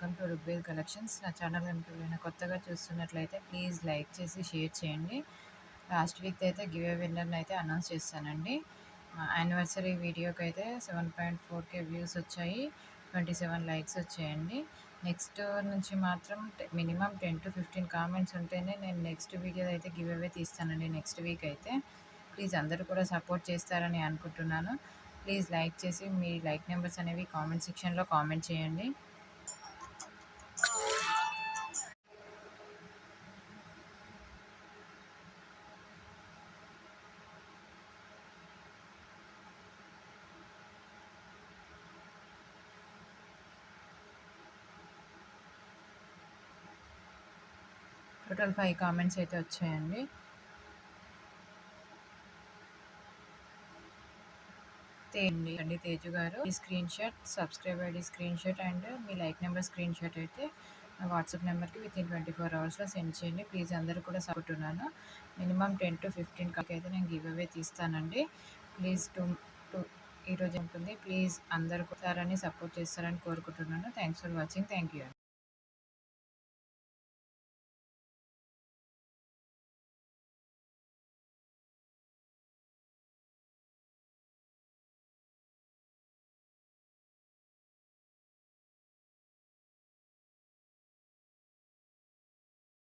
Welcome to Rugved collections. నా channel కనుక ఎవరైనా కొత్తగా చూస్తున్నట్లయితే ప్లీజ్ లైక్ చేసి షేర్ చేయండి. లాస్ట్ వీక్ అయితే గివ్ అవే విన్నర్ని అయితే అనౌన్స్ చేస్తానండి. యానివర్సరీ వీడియోకి అయితే 7.4K వ్యూస్ వచ్చాయి, 27 లైక్స్ వచ్చాయండి. నెక్స్ట్ నుంచి మాత్రం మినిమం 10 to 15 కామెంట్స్ ఉంటేనే నేను నెక్స్ట్ వీడియో అయితే గివ్ అవే తీస్తానండి. నెక్స్ట్ వీక్ అయితే ప్లీజ్ అందరూ కూడా సపోర్ట్ చేస్తారని అనుకుంటున్నాను. ప్లీజ్ లైక్ చేసి మీ లైక్ నెంబర్స్ అనేవి కామెంట్ సెక్షన్లో కామెంట్ చేయండి. టోటల్ 5 కామెంట్స్ అయితే వచ్చాయండి. అండి తేజు గారు, ఈ screen shot subscribe ID screen shot and me like number screen shot అయితే నా వాట్సాప్ నెంబర్కి వితిన్ 24 అవర్స్లో సెండ్ చేయండి. ప్లీజ్ అందరూ కూడా సపోర్ట్ ఉన్నాను. మినిమం 10 to 15 అయితే నేను గివ్ అవే తీస్తానండి. ప్లీజ్ ఈరోజు ఉంటుంది. ప్లీజ్ అందరూ సపోర్ట్ చేస్తారని కోరుకుంటున్నాను. Thanks for watching. Thank you.